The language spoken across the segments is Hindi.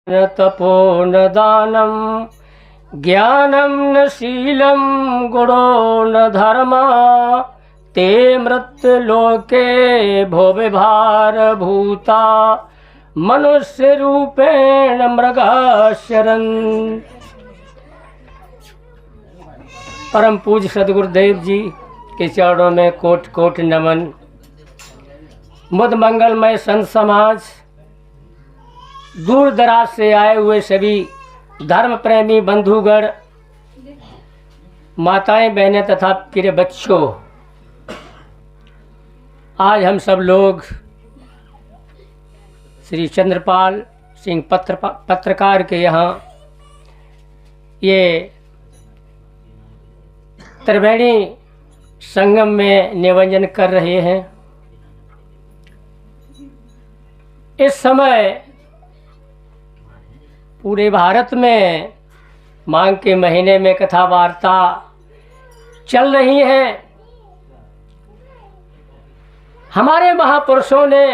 न तपो न दानं ज्ञानं न शीलं गुणो न धर्मा ते मृत्युलोके भोविभारभूता मनुष्य रूपेण मृगाशरन्। परम पूज्य सदगुरुदेव जी के चरणों में कोटि कोटि नमन। मुद मंगलमय संत समाज, दूर दराज से आए हुए सभी धर्म प्रेमी बंधुगण, माताएं बहनें तथा प्रिय बच्चों, आज हम सब लोग श्री चंद्रपाल सिंह पत्रकार के यहाँ ये त्रिवेणी संगम में निमंजन कर रहे हैं। इस समय पूरे भारत में माघ के महीने में कथा वार्ता चल रही है। हमारे महापुरुषों ने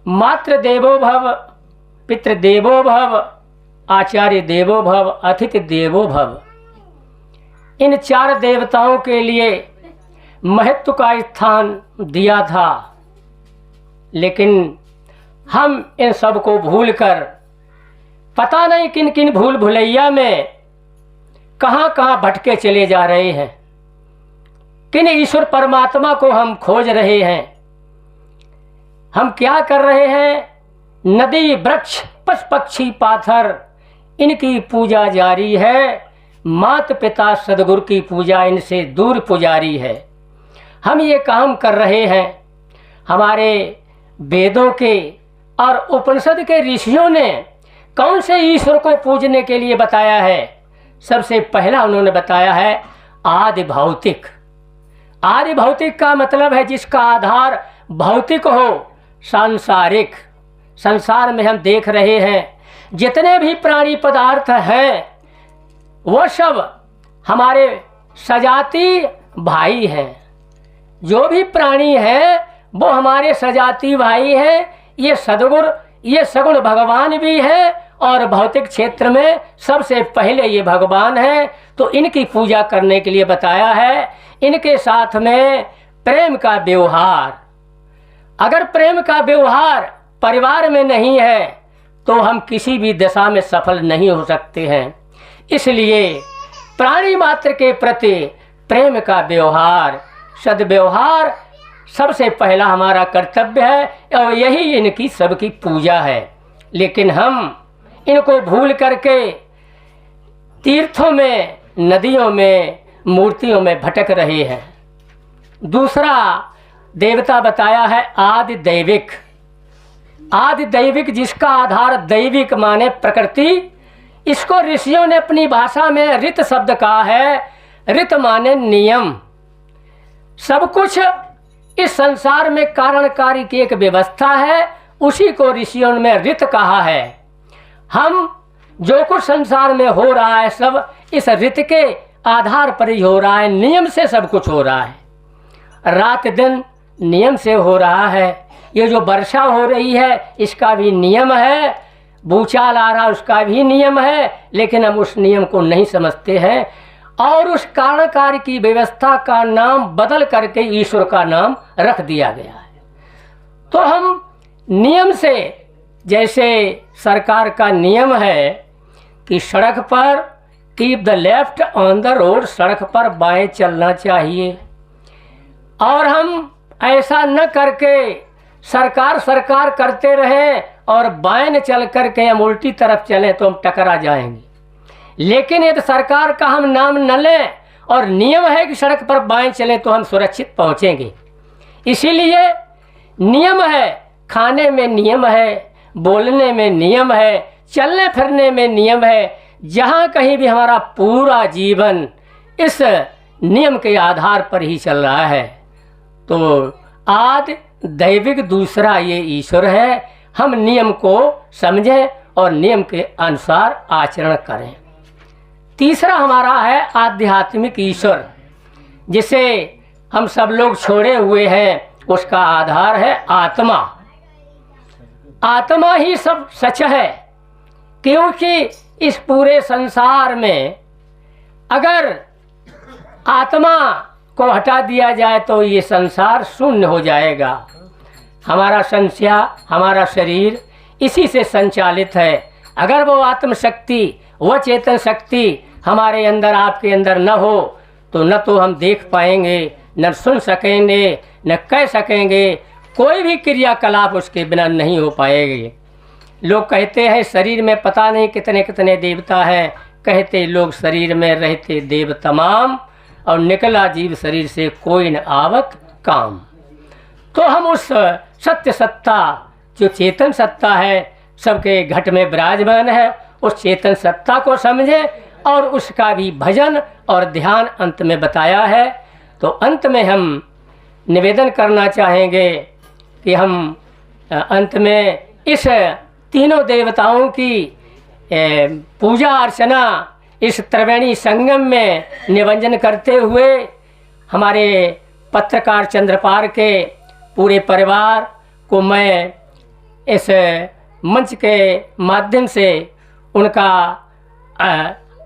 मातृ देवो भव, पितृ देवो भव, आचार्य देवो भव, अतिथि देवो भव, इन चार देवताओं के लिए महत्व का स्थान दिया था। लेकिन हम इन सब को भूलकर पता नहीं किन किन भूल भुलैया में कहाँ कहाँ भटके चले जा रहे हैं। किन ईश्वर परमात्मा को हम खोज रहे हैं। हम क्या कर रहे हैं? नदी वृक्ष पशु पक्षी पाथर इनकी पूजा जारी है। माता पिता सदगुरु की पूजा इनसे दूर पुजारी है। हम ये काम कर रहे हैं। हमारे वेदों के और उपनिषद के ऋषियों ने कौन से ईश्वर को पूजने के लिए बताया है? सबसे पहला उन्होंने बताया है आदि भौतिक। आदि भौतिक का मतलब है जिसका आधार भौतिक हो, सांसारिक। संसार में हम देख रहे हैं जितने भी प्राणी पदार्थ हैं वो सब हमारे सजाती भाई हैं। जो भी प्राणी हैं वो हमारे सजाती भाई हैं। ये सदगुरु, ये सगुण भगवान भी है और भौतिक क्षेत्र में सबसे पहले ये भगवान है। तो इनकी पूजा करने के लिए बताया है। इनके साथ में प्रेम का व्यवहार, अगर प्रेम का व्यवहार परिवार में नहीं है तो हम किसी भी दशा में सफल नहीं हो सकते हैं। इसलिए प्राणी मात्र के प्रति प्रेम का व्यवहार, सद्व्यवहार सबसे पहला हमारा कर्तव्य है और यही इनकी सबकी पूजा है। लेकिन हम इनको भूल करके तीर्थों में, नदियों में, मूर्तियों में भटक रहे हैं। दूसरा देवता बताया है आदि दैविक। आदि दैविक जिसका आधार दैविक माने प्रकृति, इसको ऋषियों ने अपनी भाषा में ऋत शब्द कहा है। ऋत माने नियम। सब कुछ इस संसार में कारणकारी की एक व्यवस्था है, उसी को ऋषियों में ऋत कहा है। हम जो कुछ संसार में हो रहा है सब इस ऋत के आधार पर ही हो रहा है। नियम से सब कुछ हो रहा है। रात दिन नियम से हो रहा है। ये जो वर्षा हो रही है इसका भी नियम है। भूचाल आ रहा उसका भी नियम है। लेकिन हम उस नियम को नहीं समझते हैं और उस कारणकारी की व्यवस्था का नाम बदल करके ईश्वर का नाम रख दिया गया है। तो हम नियम से, जैसे सरकार का नियम है कि सड़क पर keep the left on the road, सड़क पर बाएं चलना चाहिए, और हम ऐसा न करके सरकार करते रहें और बाएं न चल करके हम उल्टी तरफ चलें तो हम टकरा जाएंगे। लेकिन यदि सरकार का हम नाम न लें और नियम है कि सड़क पर बाएं चलें तो हम सुरक्षित पहुंचेंगे। इसीलिए नियम है, खाने में नियम है, बोलने में नियम है, चलने फिरने में नियम है। जहाँ कहीं भी हमारा पूरा जीवन इस नियम के आधार पर ही चल रहा है। तो आदि दैविक दूसरा ये ईश्वर है। हम नियम को समझें और नियम के अनुसार आचरण करें। तीसरा हमारा है आध्यात्मिक ईश्वर, जिसे हम सब लोग छोड़े हुए हैं। उसका आधार है आत्मा। आत्मा ही सब सच है, क्योंकि इस पूरे संसार में अगर आत्मा को हटा दिया जाए तो ये संसार शून्य हो जाएगा। हमारा संसार, हमारा शरीर इसी से संचालित है। अगर वो आत्मशक्ति, वह चेतन शक्ति हमारे अंदर, आपके अंदर न हो तो न तो हम देख पाएंगे, न सुन सकेंगे, न कह सकेंगे, कोई भी क्रियाकलाप उसके बिना नहीं हो पाएगी। लोग कहते हैं शरीर में पता नहीं कितने कितने देवता हैं, कहते लोग शरीर में रहते देव तमाम, और निकला जीव शरीर से कोई न आवत काम। तो हम उस सत्य सत्ता, जो चेतन सत्ता है, सबके घट में विराजमान है, उस चेतन सत्ता को समझे और उसका भी भजन और ध्यान अंत में बताया है। तो अंत में हम निवेदन करना चाहेंगे कि हम अंत में इस तीनों देवताओं की पूजा अर्चना इस त्रिवेणी संगम में निवंजन करते हुए हमारे पत्रकार चंद्रपाल के पूरे परिवार को मैं इस मंच के माध्यम से उनका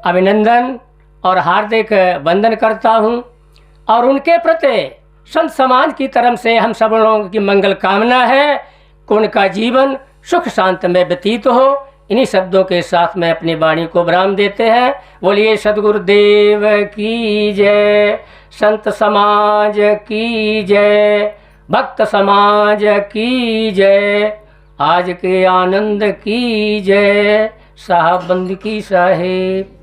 अभिनंदन और हार्दिक वंदन करता हूं, और उनके प्रति संत समाज की तरफ से हम सब लोगों की मंगल कामना है कि उनका जीवन सुख शांत में व्यतीत हो। इन्हीं शब्दों के साथ में अपनी वाणी को विराम देते हैं। बोलिए सद्गुरुदेव की जय, संत समाज की जय, भक्त समाज की जय, आज के आनंद की जय, साहब बंद की साहेब।